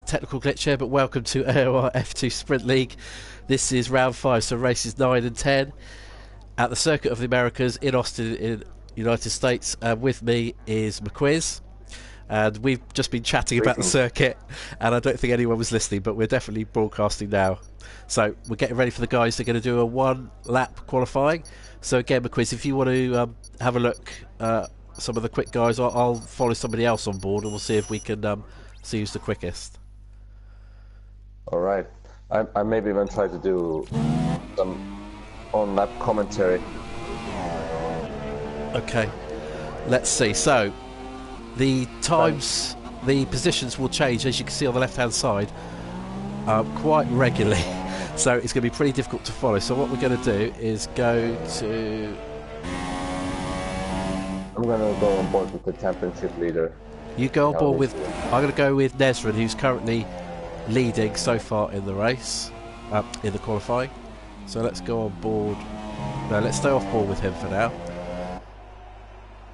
technical glitch here, but welcome to AOR F2 Sprint League. This is round 5, so races 9 and 10 at the Circuit of the Americas in Austin in United States. And with me is McQuiz, and we've just been chatting about the circuit, and I don't think anyone was listening, but we're definitely broadcasting now. So we're getting ready for the guys that are going to do a 1-lap qualifying. So again, McQuiz, if you want to have a look at some of the quick guys, I'll follow somebody else on board and we'll see if we can see who's the quickest. All right. I maybe even try to do some on-lap commentary. Okay, let's see. So the times, the positions will change, as you can see on the left-hand side, quite regularly. So it's going to be pretty difficult to follow. So what we're going to do is go to... I'm going to go on board with the championship leader. You go on board with... I'm going to go with Nezran, who's currently leading so far in the race, in the qualifying. So let's go on board. No, let's stay off board with him for now.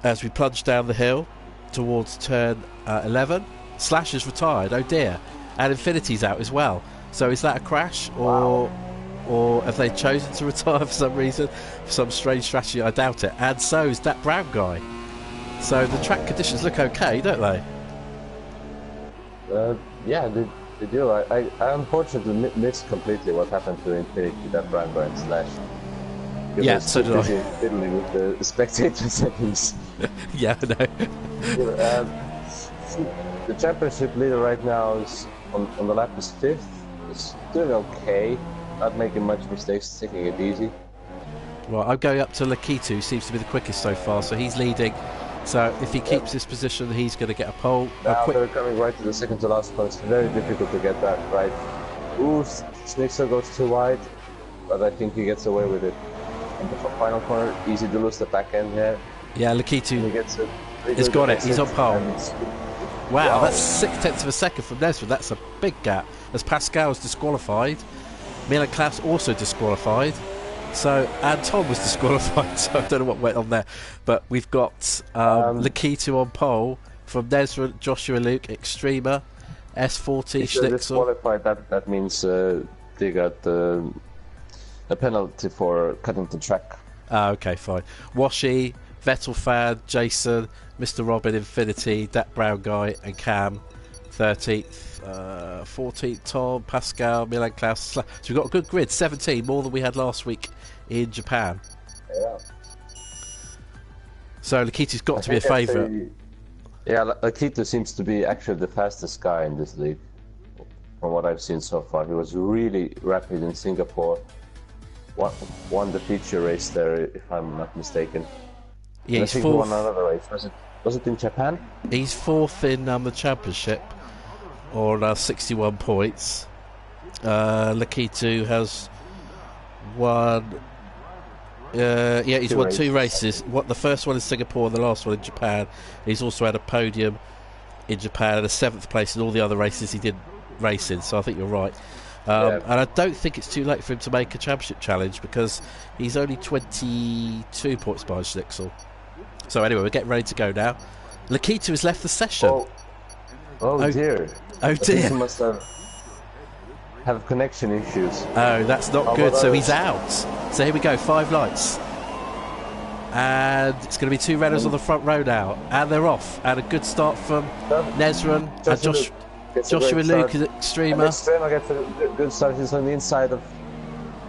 As we plunge down the hill towards turn 11. Slash is retired, oh dear. And Infinity's out as well. So is that a crash, or have they chosen to retire for some reason? For some strange strategy, I doubt it. And so is that brown guy. So the track conditions look okay, don't they? Yeah, they do. I unfortunately missed completely what happened to Infinity, that brown guy and Slash. Yeah, so did I. Fiddling with the spectator settings. Yeah, I know. The championship leader right now is on the lap is 5th. It's doing okay, not making much mistakes, taking it easy. Well, I'm going up to Lakitu, who seems to be the quickest so far, so he's leading. So if he keeps this position, he's going to get a pole. Now they're coming right to the second to last one. It's very difficult to get that right. Ooh, Snixer goes too wide, but I think he gets away with it. In the final corner, easy to lose the back end here. Yeah, Lakitu he's got it. He's on pole. Wow, that's 0.6 of a second from Nezran. That's a big gap. As Pascal's disqualified, Milan Klaus also disqualified. So, and Tom was disqualified, so I don't know what went on there. But we've got Lakitu on pole from Nezran, Joshua Luke, Extrema, S40, if they're Schnitzel. Disqualified, that means they got a penalty for cutting the track. Okay, fine. Washi, Vettel fan, Jason, Mr. Robin, Infinity, that brown guy, and Cam, 13th. 14th, Tom, Pascal, Milan Klaus. So we've got a good grid, 17, more than we had last week in Japan. Yeah. So Lakitu's got to be a favourite. Yeah, Lakitu seems to be actually the fastest guy in this league, from what I've seen so far. He was really rapid in Singapore. Won the feature race there, if I'm not mistaken. Yeah, he's 4th. He won another race. Was it in Japan? He's 4th in the championship on 61 points. Lakitu has won. He's won 2 races. The first one in Singapore and the last one in Japan. He's also had a podium in Japan and a 7th place in all the other races he didn't race in. So I think you're right. And I don't think it's too late for him to make a championship challenge because he's only 22 points behind Schnitzel. So anyway, we're getting ready to go now. Lakitu has left the session. Oh dear. Oh dear. He must have connection issues. Oh, that's not good. So he's out. So here we go, 5 lights. And it's going to be 2 runners on the front row now. And they're off. And a good start from Nezran and Joshua Luke is Extrema. Extrema gets a good start. He's on the inside of...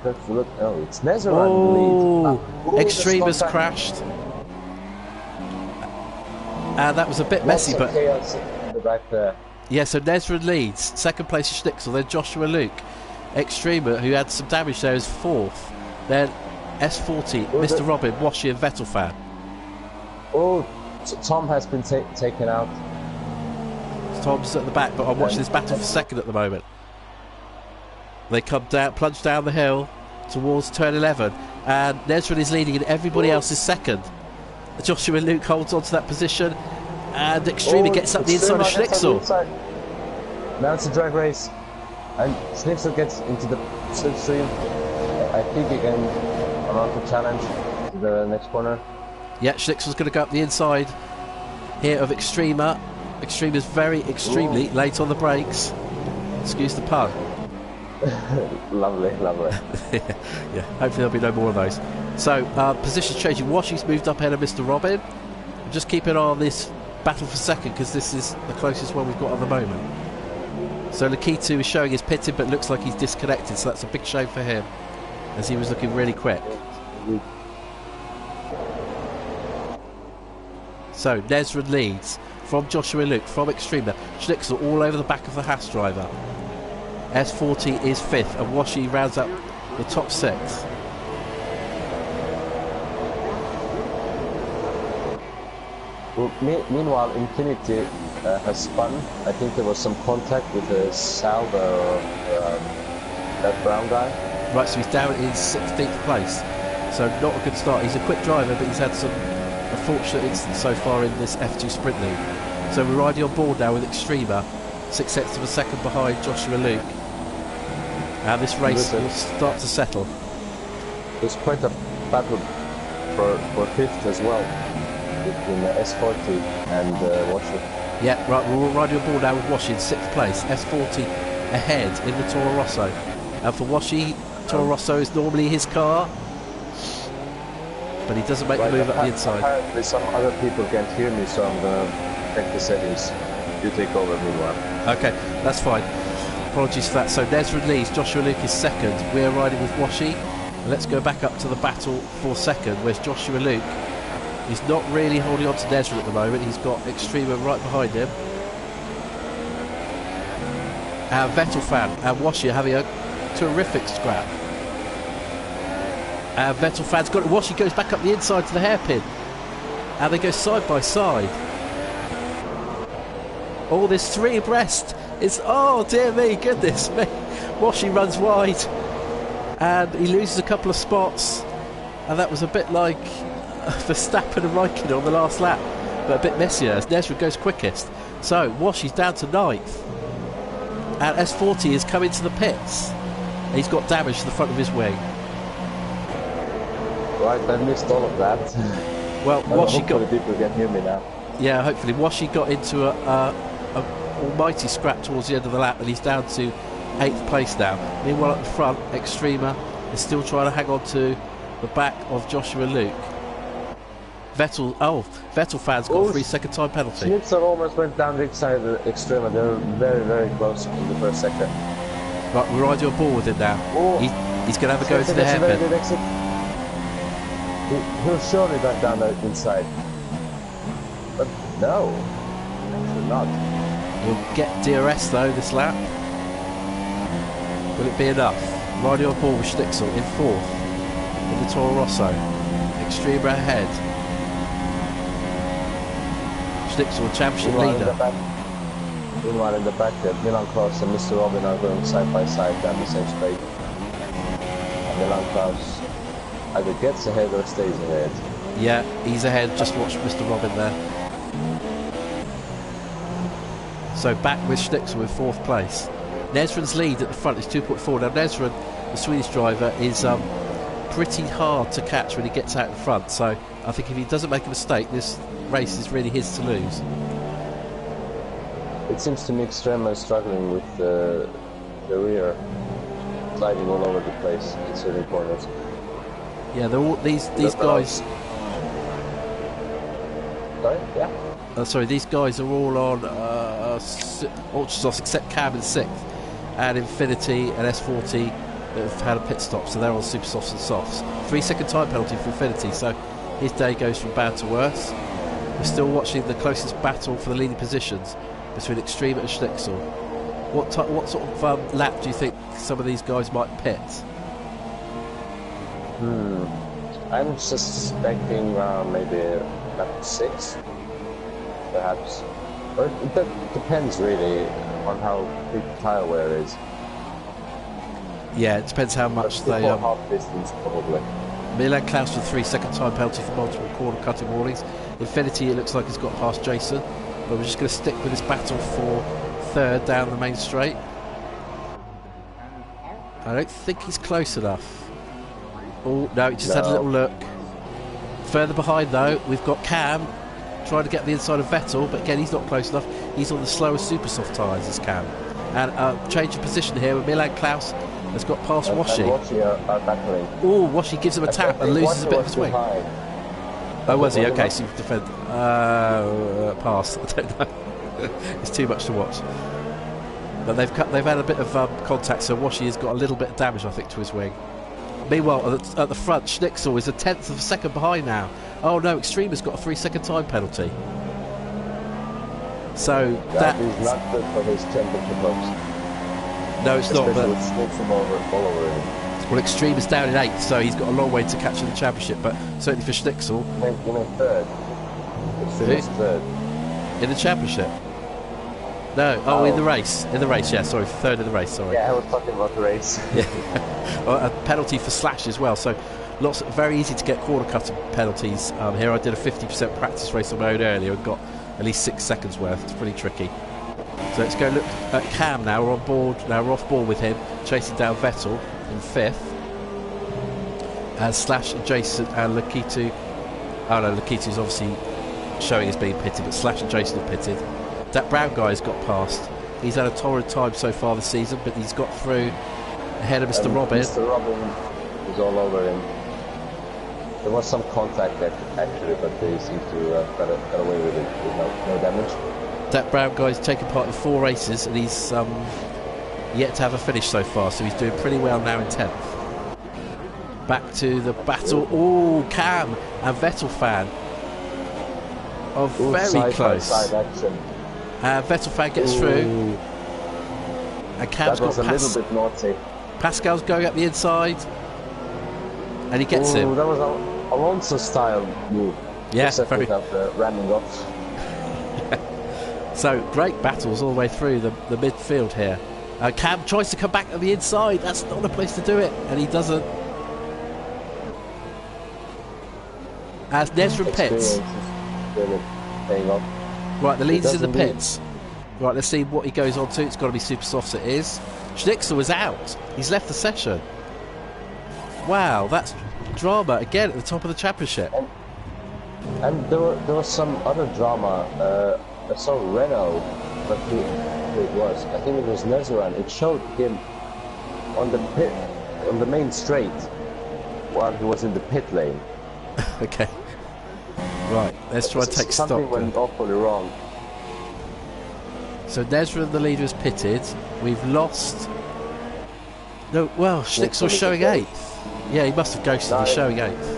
Oh, it's Nezran. Oh, Extrema's crashed. And that was a bit messy, but... chaos in the back there. Yeah, so Nezran leads. 2nd place is Schnitzel, then Joshua Luke. Extrema, who had some damage there, is 4th. Then S40, Mr. Robin, Washi and Vettel fan. Oh, Tom has been taken out. Tom's at the back, but I'm watching this battle for 2nd at the moment. They come down, plunge down the hill towards turn 11, and Nezran is leading and everybody else is 2nd. Joshua Luke holds on to that position, and Extrema gets up the inside of Schnitzel. Now it's a drag race, and Schnitzel gets into the slipstream. I think he can mount the challenge to the next corner. Yeah, Schnitzel's going to go up the inside here of Extrema. Extrema's very extremely late on the brakes. Excuse the pun. Lovely. Yeah, hopefully there'll be no more of those. So, positions changing. Washy's moved up ahead of Mr. Robin. Just keep an eye on this battle for second, because this is the closest one we've got at the moment. So Lakitu is showing his pitting, but looks like he's disconnected, so that's a big shame for him, as he was looking really quick. So Nesrin leads from Joshua Luke, from Extrema. Schnitzel all over the back of the Haas driver. S40 is 5th, and Washy rounds up the top 6. Well, meanwhile, Infinity has spun. I think there was some contact with the Salva or that brown guy. Right, so he's down in 16th place. So not a good start. He's a quick driver, but he's had some unfortunate incidents so far in this F2 Sprint League. So we're riding on board now with Extrema, 6/10 of a second behind Joshua Luke. And this race will start to settle. There's quite a battle for 5th as well, between the S40 and Washy. Yeah, right, we're riding on board now with Washy in 6th place. S40 ahead in the Toro Rosso. And for Washy, Toro Rosso is normally his car, but he doesn't make the move up the inside. Apparently some other people can't hear me, so I'm going to check the settings. You take over meanwhile. Okay, that's fine. Apologies for that. So Nesrin leads, Joshua Luke is 2nd. We're riding with Washy. And let's go back up to the battle for 2nd, where's Joshua Luke. He's not really holding on to Nesrin at the moment. He's got Extrema right behind him. And Vettel fan and Washy are having a terrific scrap. And Vettel fan's got it. Washy goes back up the inside to the hairpin. And they go side by side. Oh, there's 3 abreast. It's, oh dear me, goodness me. Washy runs wide. And he loses a couple of spots. And that was a bit like Verstappen and Raikkonen on the last lap, but a bit messier as Nesrin goes quickest. So Washy's down to 9th. And S40 is coming to the pits. He's got damage to the front of his wing. Right, I missed all of that. Well, Washy got... Hopefully people can hear me now. Yeah, hopefully. Washy got into a almighty scrap towards the end of the lap, and he's down to 8th place now. Meanwhile at the front, Extrema is still trying to hang on to the back of Joshua Luke. Vettel fan's got a 3-second time penalty. Schnitzer almost went down the inside of the Extrema. They were very, very close in the first sector. Right, we're riding on board with him now. Oh, he's going to have a go into the hairpin. He'll surely go down the inside. But no, actually not. He'll get DRS though this lap. Will it be enough? Riding on board with Schnitzel in 4th in the Toro Rosso. Extrema ahead. Schnitzel, championship leader. Meanwhile in the back, Milan Klaus and Mr. Robin are going side by side down the same straight. And Milan Klaus either gets ahead or stays ahead. Yeah, he's ahead. Just watch Mr. Robin there. So back with Schnitzel in 4th place. Nesrin's lead at the front is 2.4. Now Nesrin, the Swedish driver, is pretty hard to catch when he gets out in front. So I think if he doesn't make a mistake, this race is really his to lose. It seems to me Extrema is struggling with the rear, sliding all over the place in certain corners. Yeah, they're all these guys. Sorry, yeah. Sorry, these guys are all on Ultrasofts except Cam in 6th, and Infinity and S40 that have had a pit stop, so they're on super softs and softs. 3-second time penalty for Infinity, so his day goes from bad to worse. We're still watching the closest battle for the leading positions between Extrema and Schnitzel. What sort of lap do you think some of these guys might pit? I'm suspecting maybe lap 6, perhaps. But that depends really on how big tire wear is. Yeah, it depends how much they... half distance probably. Milan Klaus with 3-second time penalty for multiple corner cutting warnings. Infinity, it looks like he's got past Jason, but we're just going to stick with this battle for 3rd down the main straight. I don't think he's close enough. Oh no, he just had a little look. Further behind though, we've got Cam trying to get the inside of Vettel, but again he's not close enough. He's on the slower super soft tyres as Cam. And change of position here with Milan Klaus has got past Washi. And Washi are battling. Oh, Washi gives him a tap and loses a bit of swing. Oh, was he? Okay, so you defend. Pass. I don't know. It's too much to watch. But they've had a bit of contact, so Washi has got a little bit of damage, I think, to his wing. Meanwhile, at the front, Schnitzel is a tenth of a second behind now. Oh no, Extreme has got a 3-second time penalty. So that is not good for his championship hopes. No, it's not. But all over him. Well, Extreme is down in 8th, so he's got a long way to catch in the championship. But certainly for Schnitzel, you know, third. Extreme is third in the championship. No, in the race. In the race, yeah. Sorry, third in the race. Sorry. Yeah, I was talking about the race. Yeah, well, a penalty for slash as well. So very easy to get corner cutting penalties. Here I did a 50% practice race on my own earlier and got at least 6 seconds worth. It's pretty tricky. So let's go look at Cam now. We're on board now. We're off board with him, chasing down Vettel in 5th. As Slash and Jason and Lakitu. Oh no, Lakitu's obviously showing as being pitted, but Slash and Jason are pitted. That Brown guy's got past. He's had a torrid time so far this season, but he's got through ahead of Mr. Robin. Mr. Robin is all over him. There was some contact actually, but they seem to got away with it with no damage. That Brown guy's taken part in 4 races, and he's yet to have a finish so far, so he's doing pretty well now in 10th. Back to the battle. Oh, Cam and Vettel fan are very close. Side action. Vettel fan gets through, and Cam's got a little bit naughty. Pascal's going up the inside, and he gets him. That was Alonso style move. Yeah, very ramming off. So great battles all the way through the midfield here. Cam tries to come back to the inside. That's not the place to do it, and he doesn't. As Nesrin pits. Really paying off. Right, the leader's in the pits. Right, let's see what he goes on to. It's got to be super soft, it is. Schnitzel is out. He's left the session. Wow, that's drama again at the top of the championship. And there was some other drama. I saw Renault, but who it was? I think it was Nezeran. It showed him on the main straight while he was in the pit lane. Okay. Right, let's try and take stock. Something went awfully wrong. So Nezra, the leader, is pitted. We've lost. No, well, Schnitzel's showing 8th. Yeah, he must have ghosted. He's showing 8th.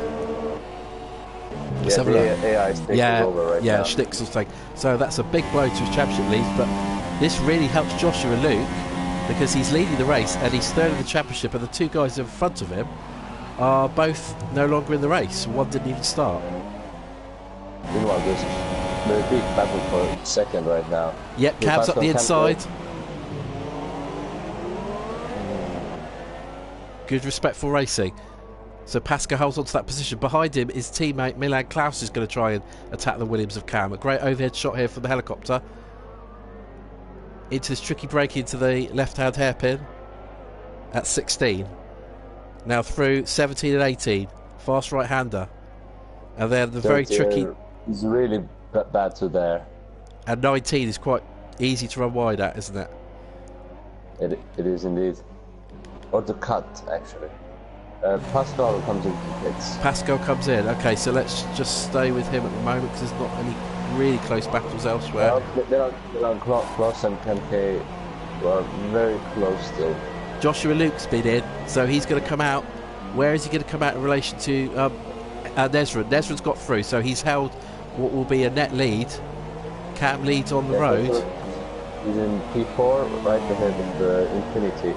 Let's have a look. AI is taking over right now. Schnitzel's taking. So that's a big blow to his championship lead, but this really helps Joshua Luke because he's leading the race and he's 3rd in the championship, and the 2 guys in front of him are both no longer in the race. One didn't even start. Meanwhile, there's a big battle for 2nd right now. Yep, Cab's up the inside. Good, respectful racing. So Pascal holds on to that position. Behind him, his teammate Milan Klaus is going to try and attack the Williams of Cam. A great overhead shot here from the helicopter. Into this tricky break into the left-hand hairpin at 16. Now through 17 and 18. Fast right-hander. And then the very tricky... He's really bad to there. And 19 is quite easy to run wide at, isn't it? It is indeed. Or to cut, actually. Pascal comes into the pits. Pascal comes in. Okay, so let's just stay with him at the moment because there's not any really close battles elsewhere. They're on Klaus and Kemke are very close still. Joshua Luke's been in, so he's going to come out. Where is he going to come out in relation to Nezran? Nezran's got through, so he's held what will be a net lead. Cam leads on the road. He's in P4, right ahead of the Infinity.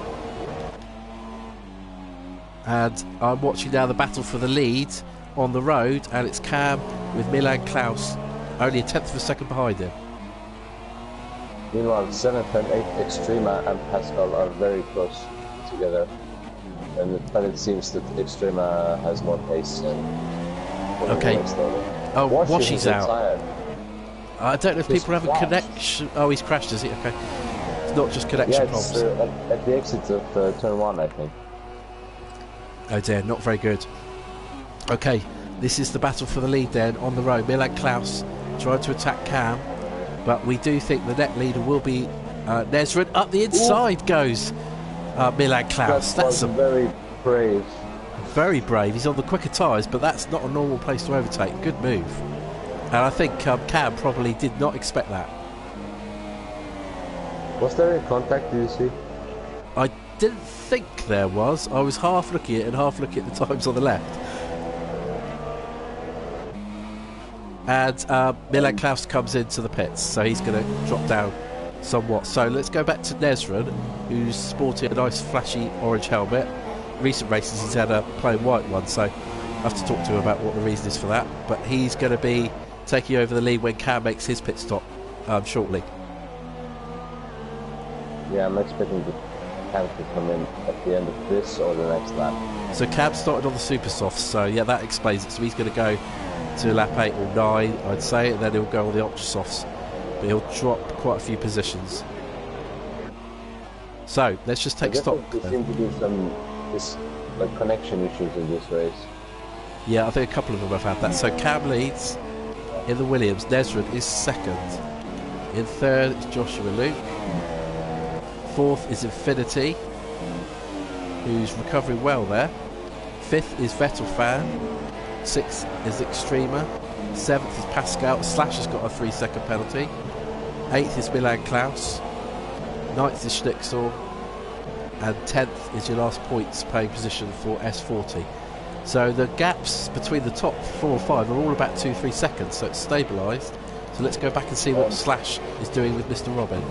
And I'm watching now the battle for the lead on the road, and it's Cam with Milan Klaus only a 10th of a second behind him. Meanwhile, 7th and 8th Extrema and Pascal are very close together. But it seems that Extrema has more pace. Okay. Oh, Washi's out. Tired. I don't know if people have a connection. Oh, he's crashed, is he? Okay. It's not just connection problems. At the exit of turn 1, I think. Oh dear, not very good. Okay, this is the battle for the lead then on the road. Milan Klaus trying to attack Cam, but we do think the net leader will be Nesrin up the inside goes Milan Klaus. That's very brave. Very brave. He's on the quicker tyres, but that's not a normal place to overtake. Good move. And I think Cam probably did not expect that. Was there any contact, did you see? I didn't think there was. I was half looking at it and half looking at the times on the left. And Milan Klaus comes into the pits, so he's going to drop down somewhat. So let's go back to Nesrin, who's sporting a nice flashy orange helmet. Recent races he's had a plain white one, so I have to talk to him about what the reason is for that. But he's going to be taking over the lead when Cam makes his pit stop shortly. Yeah, I'm expecting the Cam to come in at the end of this or the next lap. So Cam started on the super softs, so yeah, that explains it. So he's going to go to lap 8 or 9, I'd say, and then he'll go on the ultra softs, but he'll drop quite a few positions. So let's just take stock. There seem to be some connection issues in this race. Yeah, I think a couple of them have had that. So Cam leads in the Williams. Nesrin is second. In third is Joshua Luke. Fourth is Infinity, who's recovering well there. Fifth is Vettel Fan. Sixth is Extrema. Seventh is Pascal. Slash has got a 3-second penalty. Eighth is Milan Klaus. Ninth is Schnitzel. And 10th is your last points paying position for S40. So the gaps between the top 4 or 5 are all about 2-3 seconds, so it's stabilised. So let's go back and see what Slash is doing with Mr. Robin.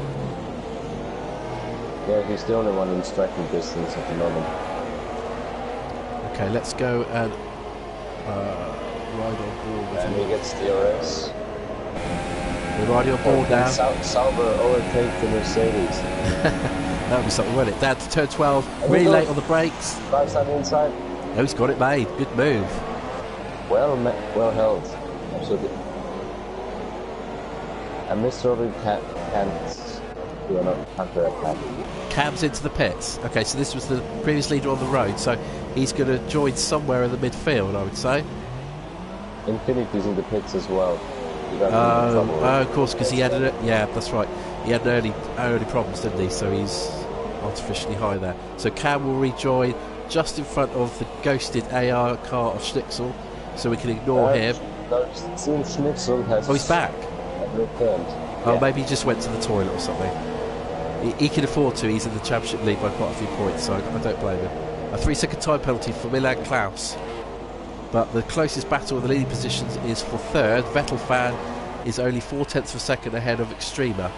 Yeah, he's the only one in striking distance at the moment. Okay, let's go and ride on board with him. And he gets DRS. We're riding on board now. Sauber overtake the Mercedes. That would be something, wouldn't it? Down to turn 12, really late on the brakes. Drives on the inside. No, he's got it made. Good move. Well held. Absolutely. And Mr. Robin can't do an counter-attack. Cam's into the pits. Okay, so this was the previous leader on the road, so he's going to join somewhere in the midfield, I would say. Infinity's in the pits as well. Of course, because he had yeah, that's right. He had early problems, didn't he? So he's artificially high there. So Cam will rejoin just in front of the ghosted AR car of Schnitzel, so we can ignore him. Since Schnitzel has... Oh, he's back. Returned. Oh, maybe he just went to the toilet or something. He can afford to. He's in the championship league by quite a few points, so I don't blame him. A 3-second time penalty for Milan Klaus. But the closest battle of the leading positions is for third. Vettel Fan is only 0.4 of a second ahead of Extrema.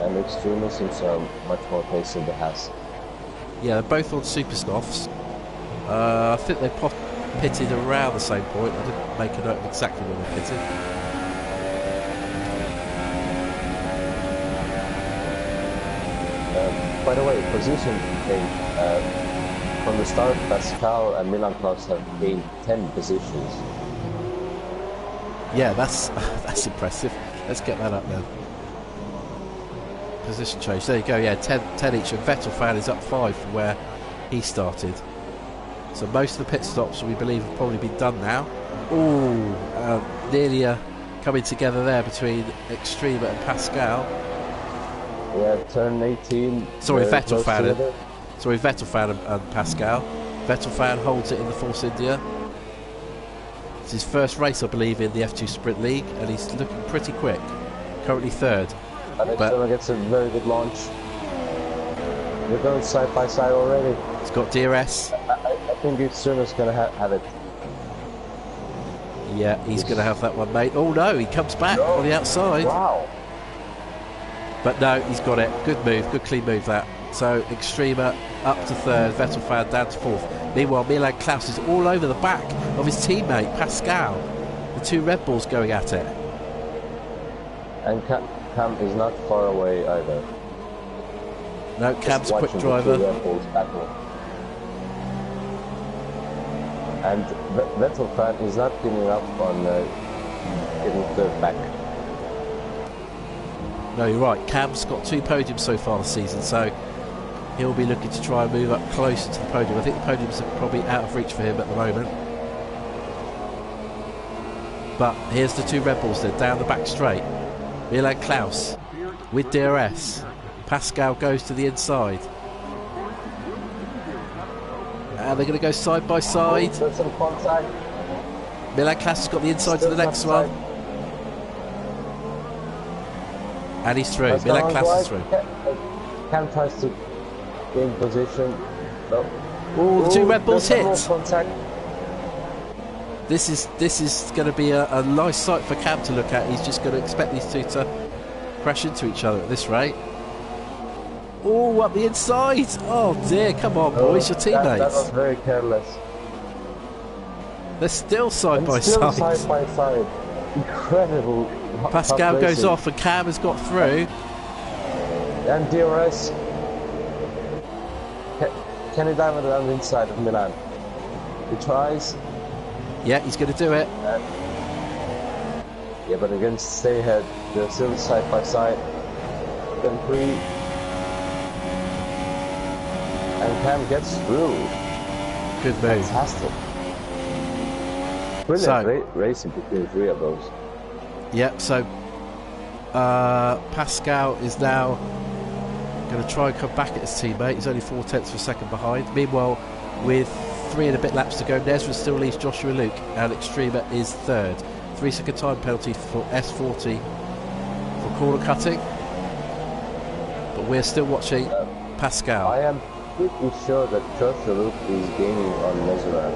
And Extrema seems much more pace in the Haas. Yeah, they're both on super softs. I think they pitted around the same point. I didn't make a note of exactly when they pitted. By the way, position change. From the start, Pascal and Milan Klaus have gained 10 positions. Yeah, that's impressive. Let's get that up then. Position change. There you go. Yeah, 10 each. And Vettel Fan is up 5 from where he started. So most of the pit stops, we believe, have probably been done now. Ooh, nearly coming together there between Extrema and Pascal. Yeah, turn 18. Sorry, Vettel Fan. Sorry, Vettel Fan and Pascal. Vettel Fan holds it in the Force India. It's his first race, I believe, in the F2 Sprint League, and he's looking pretty quick. Currently third. And Extrema gets a very good launch. We're going side by side already. It's got DRS. I think Extrema's going to have it. Yeah, he's going to have that one, mate. Oh no, he comes back on the outside. Wow. But no, he's got it. Good move, good clean move that. So Extrema up to third, Vettel Fan down to fourth. Meanwhile, Milan Klaus is all over the back of his teammate Pascal. The two Red Bulls going at it. And Cam is not far away either. No, Cam's a quick driver. And Vettel Fan is not giving up on getting third back. No, you're right. Cam's got 2 podiums so far this season, so he'll be looking to try and move up closer to the podium. I think the podiums are probably out of reach for him at the moment. But here's the 2 Red Bulls then, down the back straight. Milan Klaus with DRS. Pascal goes to the inside. And they're going to go side by side. There's some contact. Milan Klaas has got the inside to the next one. And he's through. Milan Klaas is through. Cam tries to gain position. No. Oh, the two Red Bulls hit. Contact. This is going to be a nice sight for Cam to look at. He's just going to expect these two to crash into each other at this rate. Oh, up the inside. Oh dear, come on boys, your teammates. That was very careless. They're still side by side. side. Side by side. Incredible. Pascal goes off and Cam has got through. And DRS. Can he dive on the inside of Milan? He tries. Yeah, he's going to do it. Yeah, but against stay ahead, they're still side by side. Then 3. And Cam gets through. Good move. Fantastic. Brilliant racing between 3 of those. Yep, so Pascal is now going to try and come back at his teammate. He's only 0.4 of a second behind. Meanwhile, with 3 and a bit laps to go, Nezra still leads Joshua Luke, and Extrema is third. 3-second time penalty for S40 for corner cutting. But we're still watching Pascal. I am pretty sure that Joshua Luke is gaining on Nezra.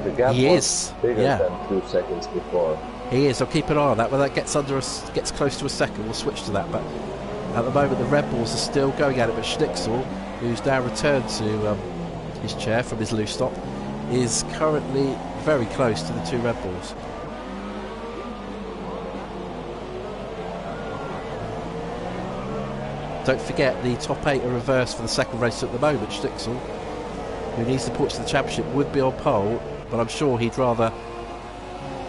The gap was bigger than 2 seconds before. He is. I'll keep an eye on that. When that gets close to a second, we'll switch to that. But at the moment, the Red Bulls are still going at it. But Schnitzel, who's now returned to his chair from his loose stop, is currently very close to the 2 Red Bulls. Don't forget, the top 8 are reversed for the second race at the moment. Schnitzel, who needs the points to the championship, would be on pole, but I'm sure he'd rather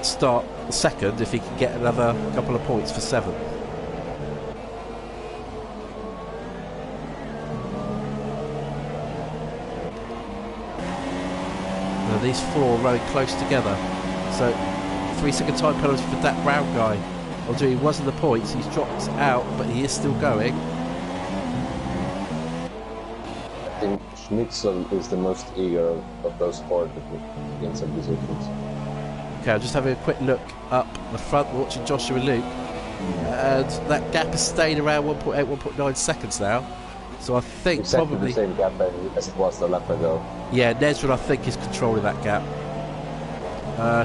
start second if he can get another couple of points for 7th. Now these 4 running close together, so 3-second time penalty for that Brown guy. Although he was in the points, he's dropped out, but he is still going. I think Schnitzel is the most eager of those 4 to gain some positions. Okay, I'm just having a quick look up the front, watching Joshua Luke, and that gap has stayed around 1.8, 1.9 seconds now. So I think exactly probably the same gap as it was the lap ago. Yeah, Nezra I think is controlling that gap.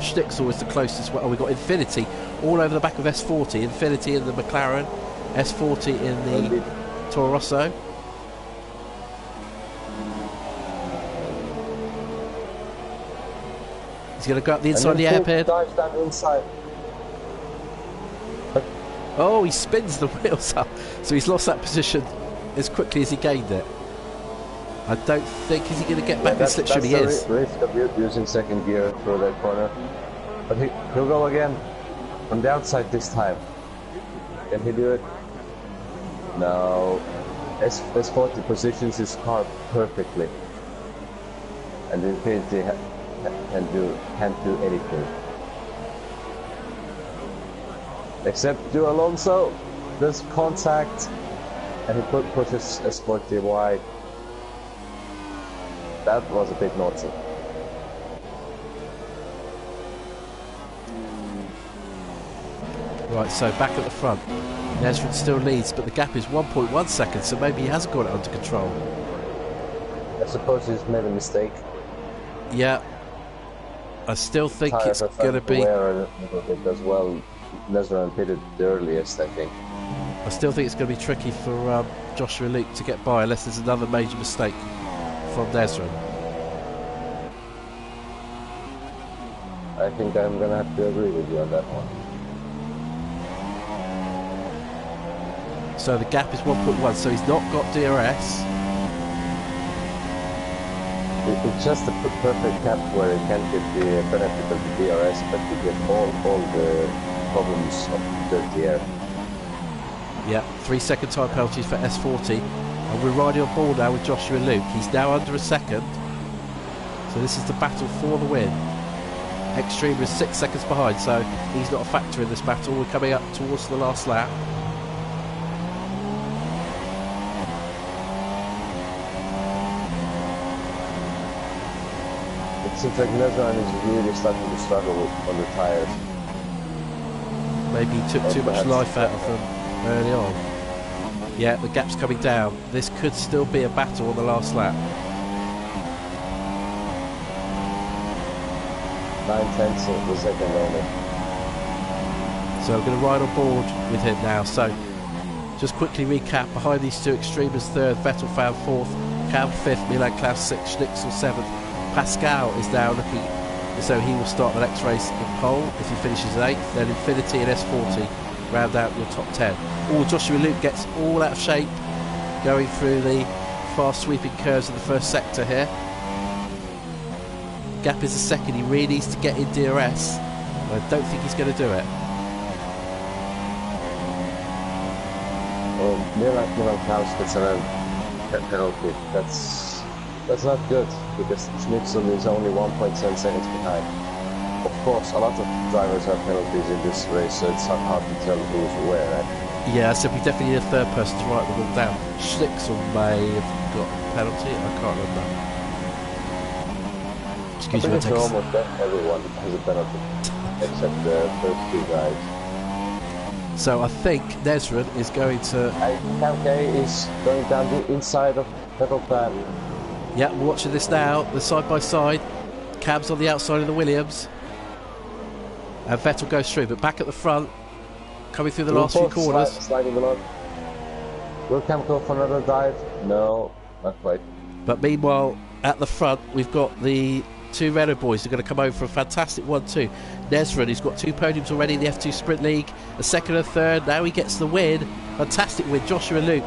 Schnitzel is the closest. Oh, we've got Infinity all over the back of S40. Infinity in the McLaren, S40 in the Toro Rosso. He's going to go up the inside of the hairpin. Dives down inside. Oh, he spins the wheels up. So he's lost that position as quickly as he gained it. I don't think, is he going to get back this slipstream? He is. Risk of using second gear through that corner. But he'll go again. On the outside this time. Can he do it? No. S40 positions his car perfectly. And Infinity can't do anything. Except do Alonso. There's contact. And he pushes S40 wide. That was a bit naughty. Right, so back at the front. Nezra still leads, but the gap is 1.1 seconds, so maybe he hasn't got it under control. I suppose he's made a mistake. Yeah. I still think it's going to be... a little bit as well. Nezra pitted the earliest, I think. I still think it's going to be tricky for Joshua Luke to get by unless there's another major mistake from Nezra. I think I'm going to have to agree with you on that one. So the gap is 1.1, so he's not got DRS. It's just a perfect gap where you can get the benefit of the DRS, but you get all the problems of dirty air. Yeah, 3-second time penalties for S40. And we're riding on board now with Joshua Luke. He's now under a second. So this is the battle for the win. Extreme is 6 seconds behind, so he's not a factor in this battle. We're coming up towards the last lap. seems like Nezran is really starting to struggle on the tires. Maybe he took too much life out of them early on. Yeah, the gap's coming down. This could still be a battle on the last lap. 9/10 of the second only. So I'm going to ride on board with him now. So just quickly recap. Behind these two, Extremers third, Vettel found fourth, Cam fifth, Milan Klaus sixth, Schnitzel seventh. Pascal is now looking, so he will start the next race in pole if he finishes eighth. Then Infinity and S40 round out your top 10. Oh, Joshua Luke gets all out of shape going through the fast sweeping curves of the first sector here. Gap is a second. He really needs to get in DRS. I don't think he's going to do it. Oh, Milan Klaus gets a penalty. That's not good, because Schnitzel is only 1.7 seconds behind. Of course, a lot of drivers have penalties in this race, so it's hard to tell who's where. Right? Yeah, so we definitely need a third person to write them all down. Schnitzel may have got a penalty, I can't remember. Excuse me, almost everyone has a penalty, except the first two guys. So I think Nezran is going to... Cam K is going down the inside of pedal pad. Yeah, we're watching this now. They're side by side. Cam's on the outside of the Williams. And Vettel goes through, but back at the front, coming through the last few corners. Sliding along. Will Cam go for another dive? No, not quite. But meanwhile, at the front, we've got the two Renault boys who are going to come over for a fantastic 1-2. Nezran, who's got two podiums already in the F2 Sprint League, a second and third. Now he gets the win. Fantastic win. Joshua Luke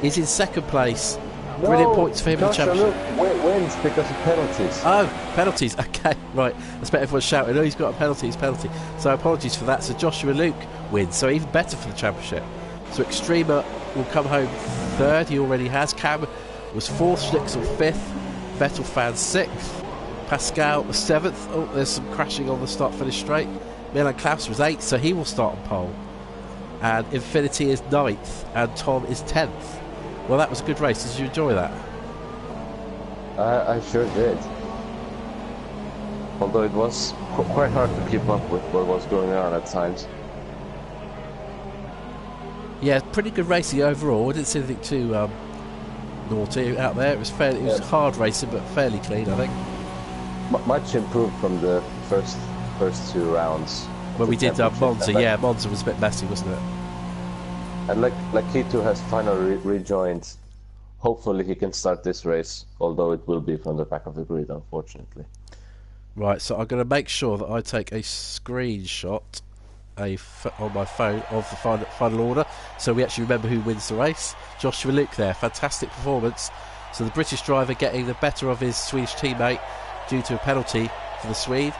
is in second place. Brilliant points for him in the championship. Luke wins because of penalties. Oh, penalties. Okay, right. I expect everyone's shouting, oh, he's got a penalty, he's penalty. So apologies for that. So Joshua Luke wins. So even better for the championship. So Extremer will come home third. He already has. Cam was fourth, Schnitzel fifth, Vettel found sixth, Pascal was seventh. Oh, there's some crashing on the start-finish straight. Milan Klaus was eighth, so he will start on pole. And Infinity is ninth, and Tom is 10th. Well, that was a good race. Did you enjoy that? I sure did. Although it was quite hard to keep up with what was going on at times. Yeah, pretty good racing overall. I didn't see anything too naughty out there. It was fairly, it was hard racing, but fairly clean, I think. Much improved from the first two rounds. When we did Monza, yeah, Monza was a bit messy, wasn't it? And like Kito has finally rejoined. Hopefully he can start this race, although it will be from the back of the grid, unfortunately. Right, so I'm going to make sure that I take a screenshot on my phone of the final order, so we actually remember who wins the race. Joshua Luke there, fantastic performance. So the British driver getting the better of his Swedish teammate due to a penalty for the Swede.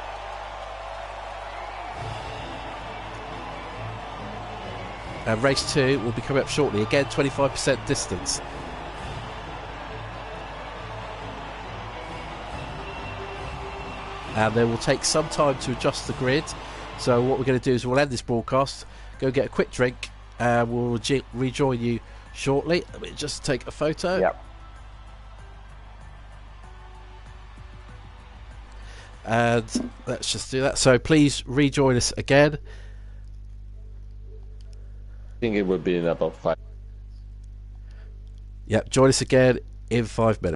And race 2 will be coming up shortly. Again, 25% distance. And they will take some time to adjust the grid. So what we're going to do is we'll end this broadcast, go get a quick drink, and we'll rejoin you shortly. Let me just take a photo. Yep. And let's just do that. So please rejoin us again. I think it would be in about 5. Yep, join us again in 5 minutes.